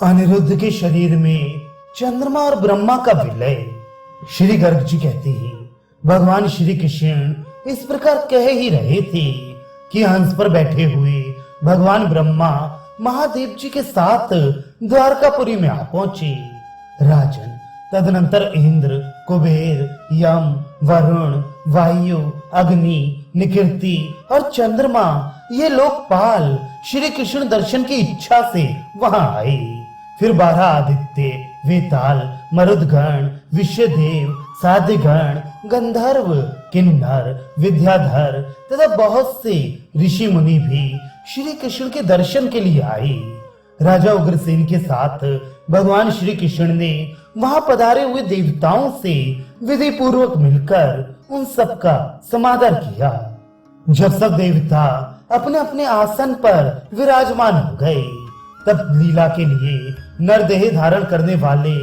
अनिरुद्ध के शरीर में चंद्रमा और ब्रह्मा का विलय। श्री गर्ग जी कहते हैं, भगवान श्री कृष्ण इस प्रकार कह ही रहे थे कि हंस पर बैठे हुए भगवान ब्रह्मा महादेव जी के साथ द्वारकापुरी में आ पहुंचे। राजन, तदनंतर इंद्र, कुबेर, यम, वरुण, वायु, अग्नि, निकृति और चंद्रमा ये लोकपाल श्री कृष्ण दर्शन की इच्छा से वहां आए। फिर 12 आदित्य, वेताल, मरुदगण, विश्वदेव, साध्यगण, गंधर्व, किन्नर, विद्याधर तथा बहुत से ऋषि मुनि भी श्री कृष्ण के दर्शन के लिए आए। राजा उग्रसेन के साथ भगवान श्री कृष्ण ने वहां पधारे हुए देवताओं से विधि पूर्वक मिलकर उन सबका समादर किया। जब सब देवता अपने अपने आसन पर विराजमान हो गए, तब लीला के लिए नरदेह धारण करने वाले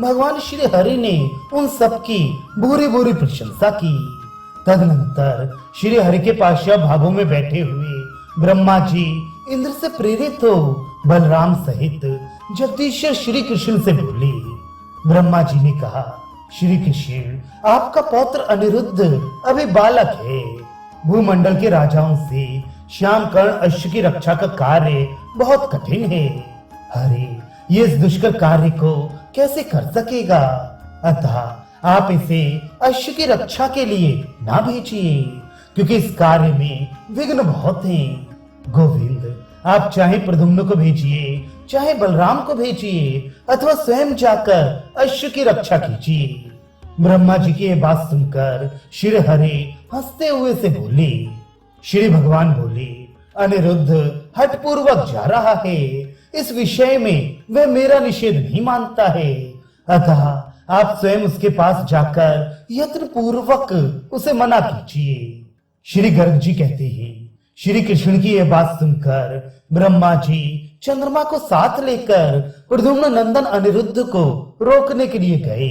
भगवान श्री हरि ने उन सबकी भूरी भूरी प्रशंसा की। तदनंतर श्री हरि के पार्श्व भागों में बैठे हुए ब्रह्मा जी इंद्र से प्रेरित हो बलराम सहित जगदीश्वर श्री कृष्ण से बोले। ब्रह्मा जी ने कहा, श्री कृष्ण, आपका पौत्र अनिरुद्ध अभी बालक है। भूमंडल के राजाओं से श्याम कर्ण अश्व की रक्षा का कार्य बहुत कठिन है। अरे, ये इस दुष्कर कार्य को कैसे कर सकेगा? अतः आप इसे अश्व की रक्षा के लिए ना भेजिए, क्योंकि इस कार्य में विघ्न बहुत हैं। गोविंद, आप चाहे प्रद्युम्न को भेजिए, चाहे बलराम को भेजिए, अथवा स्वयं जाकर अश्व की रक्षा कीजिए। ब्रह्मा जी की यह बात सुनकर श्री हरि हंसते हुए से बोले। श्री भगवान बोले, अनिरुद्ध हठपूर्वक जा रहा है। इस विषय में वह मेरा निषेध नहीं मानता है। अतः आप स्वयं उसके पास जाकर यत्न पूर्वक उसे मना कीजिए। श्री गर्ग जी कहते हैं, श्री कृष्ण की यह बात सुनकर ब्रह्मा जी चंद्रमा को साथ लेकर प्रद्युम्न नंदन अनिरुद्ध को रोकने के लिए गए।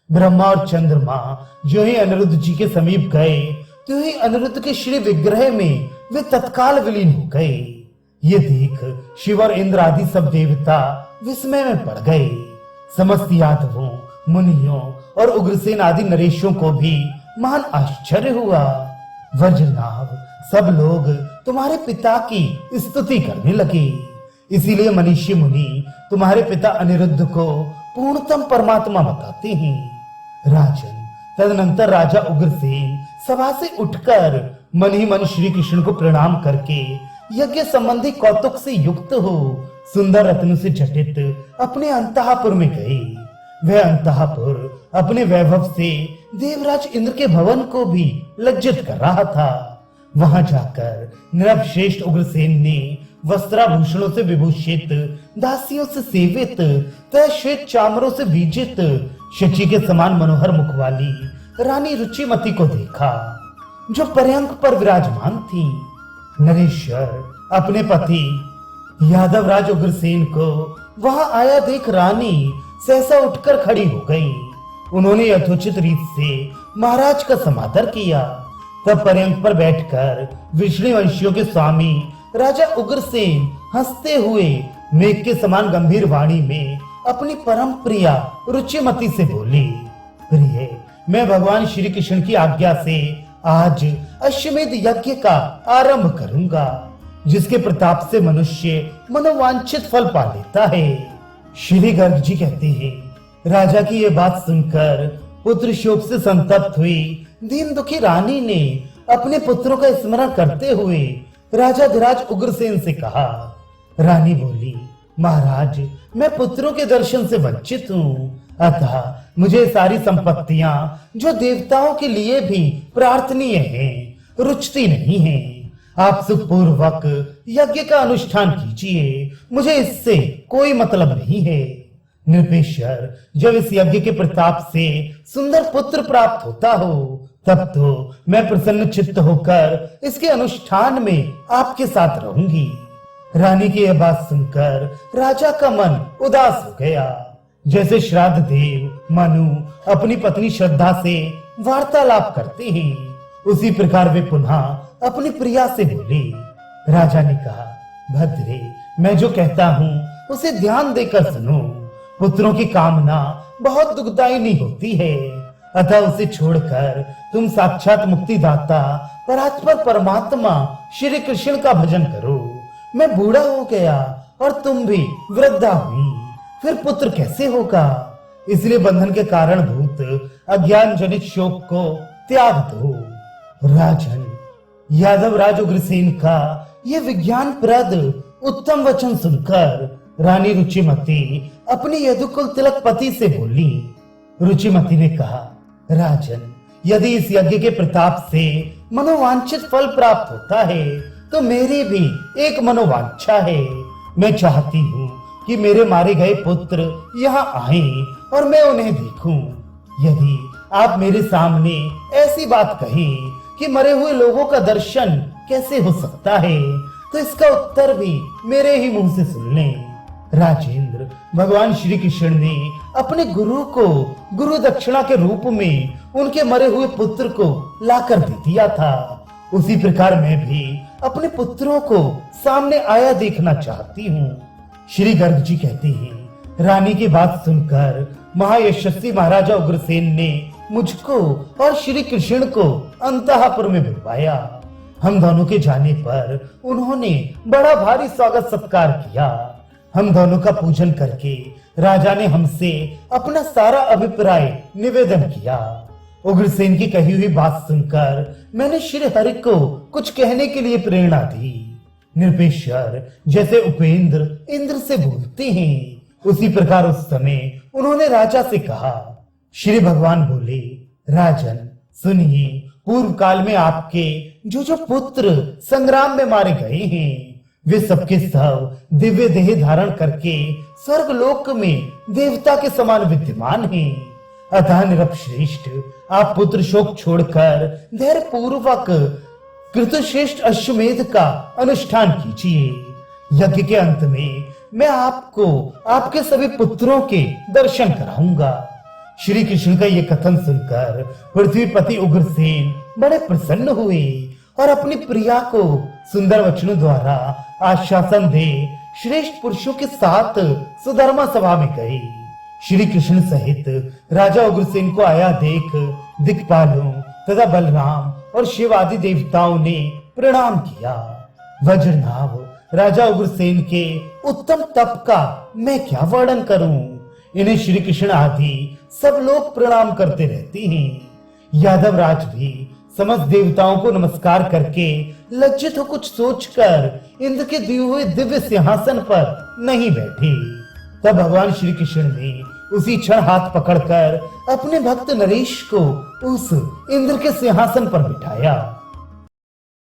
ब्रह्मा और चंद्रमा जो ही अनिरुद्ध जी के समीप गए, तो ही अनिरुद्ध के श्री विग्रह में वे तत्काल विलीन हो गए। ये देख शिव और इंद्र आदि सब देवता विस्मय में पड़ गए। समस्त यादवों, मुनियों और उग्रसेन आदि नरेशों को भी महान आश्चर्य हुआ। वज्रनाभ, सब लोग तुम्हारे पिता की स्तुति करने लगे। इसीलिए मनीषी मुनि तुम्हारे पिता अनिरुद्ध को पूर्णतम परमात्मा बताते हैं। राजन, तदनंतर राजा उग्रसेन सभा से उठकर मन ही मन श्री कृष्ण को प्रणाम करके यज्ञ संबंधी कौतुक से युक्त हो सुंदर रत्न से जटित अपने अंतःपुर में गए। वह अंतःपुर अपने वैभव से देवराज इंद्र के भवन को भी लज्जित कर रहा था। वहां जाकर नृपश्रेष्ठ उग्रसेन ने वस्त्राभूषणों से विभूषित, दासियों से सेवित तथा श्वेत चामरों से विजित शची के समान मनोहर मुख वाली रानी रुचिमती को देखा, जो पर्यंक पर विराजमान थी। नरेश्वर अपने पति यादवराज उग्रसेन को वहां आया देख रानी सहसा उठकर खड़ी हो गई। उन्होंने यथोचित रीत से महाराज का समादर किया। तब पर्यंक पर बैठकर विष्णु वंशियों के स्वामी राजा उग्रसेन हंसते हुए मेघ के समान गंभीर वाणी में अपनी परम प्रिया रुचिमती से बोली, प्रिय, मैं भगवान श्री कृष्ण की आज्ञा से आज अश्वमेध यज्ञ का आरंभ करूंगा, जिसके प्रताप से मनुष्य मनोवांछित फल पा लेता है। श्री गर्ग जी कहते हैं, राजा की यह बात सुनकर पुत्र शोक से संतप्त हुई दीन दुखी रानी ने अपने पुत्रों का स्मरण करते हुए राजा धीराज उग्रसेन से कहा। रानी बोली, महाराज, मैं पुत्रों के दर्शन से वंचित हूँ। अतः मुझे सारी संपत्तियां जो देवताओं के लिए भी प्रार्थनीय हैं, रुचती नहीं हैं। आप सुखपूर्वक यज्ञ का अनुष्ठान कीजिए, मुझे इससे कोई मतलब नहीं है। नृपेश्वर, जब इस यज्ञ के प्रताप से सुंदर पुत्र प्राप्त होता हो, तब तो मैं प्रसन्न चित्त होकर इसके अनुष्ठान में आपके साथ रहूंगी। रानी की यह बात सुनकर राजा का मन उदास हो गया। जैसे श्राद्ध देव मनु अपनी पत्नी श्रद्धा से वार्तालाप करते हैं, उसी प्रकार वे पुनः अपनी प्रिया से बोले। राजा ने कहा, भद्रे, मैं जो कहता हूँ उसे ध्यान देकर सुनो। पुत्रों की कामना बहुत दुखदायिनी होती है, अतः उसे छोड़कर तुम साक्षात मुक्तिदाता परात्पर परमात्मा श्री कृष्ण का भजन करो। मैं बूढ़ा हो गया और तुम भी वृद्धा हुई, फिर पुत्र कैसे होगा? इसलिए बंधन के कारण भूत अज्ञान जनित शोक को त्याग दो। राजन, यादव राज उग्रसेन का ये विज्ञान प्रद उत्तम वचन सुनकर रानी रुचिमती अपनी यदुकुल तिलक पति से बोली। रुचिमती ने कहा, राजन, यदि इस यज्ञ के प्रताप से मनोवांछित फल प्राप्त होता है तो मेरी भी एक मनोवांछा है। मैं चाहती हूँ कि मेरे मारे गए पुत्र यहाँ आएं और मैं उन्हें देखूं। यदि आप मेरे सामने ऐसी बात कहें कि मरे हुए लोगों का दर्शन कैसे हो सकता है, तो इसका उत्तर भी मेरे ही मुंह से सुन लें। राजेंद्र, भगवान श्री कृष्ण ने अपने गुरु को गुरु दक्षिणा के रूप में उनके मरे हुए पुत्र को लाकर दे दिया था। उसी प्रकार मैं भी अपने पुत्रों को सामने आया देखना चाहती हूँ। श्री गर्ग जी कहते हैं, रानी की बात सुनकर महायशस्वी महाराजा उग्रसेन ने मुझको और श्री कृष्ण को अंतःपुर में बुलवाया। हम दोनों के जाने पर उन्होंने बड़ा भारी स्वागत सत्कार किया। हम दोनों का पूजन करके राजा ने हमसे अपना सारा अभिप्राय निवेदन किया। उग्रसेन की कही हुई बात सुनकर मैंने श्री हरि को कुछ कहने के लिए प्रेरणा दी। निरपेश्वर जैसे उपेंद्र इंद्र से बोलते हैं, उसी प्रकार उस समय उन्होंने राजा से कहा। श्री भगवान बोले, राजन सुनिए, पूर्व काल में आपके जो जो पुत्र संग्राम में मारे गए हैं, वे सबके सब दिव्य देह धारण करके स्वर्ग लोक में देवता के समान विद्यमान हैं। अतः निरपश्रेष्ठ, आप पुत्र शोक छोड़कर धैर्य पूर्वक कृतश्रेष्ठ अश्वमेध का अनुष्ठान कीजिए। यज्ञ के अंत में मैं आपको आपके सभी पुत्रों के दर्शन कराऊंगा। श्री कृष्ण का ये कथन सुनकर पृथ्वीपति उग्रसेन बड़े प्रसन्न हुए और अपनी प्रिया को सुंदर वचनों द्वारा आश्वासन दे श्रेष्ठ पुरुषों के साथ सुधर्मा सभा में गए। श्री कृष्ण सहित राजा उग्रसेन को आया देख दिक्पालों तथा बलराम और शिव आदि देवताओं ने प्रणाम किया। वज्रनाभ राजा उग्रसेन के उत्तम तप का मैं क्या वर्णन करूं। इन्हें श्री कृष्ण आदि सब लोग प्रणाम करते रहते हैं। यादव राज भी समस्त देवताओं को नमस्कार करके लज्जित हो कुछ सोचकर इंद्र के दिए हुए दिव्य सिंहासन पर नहीं बैठे। तब भगवान श्री कृष्ण ने उसी क्षण हाथ पकड़कर अपने भक्त नरेश को उस इंद्र के सिंहासन पर बिठाया।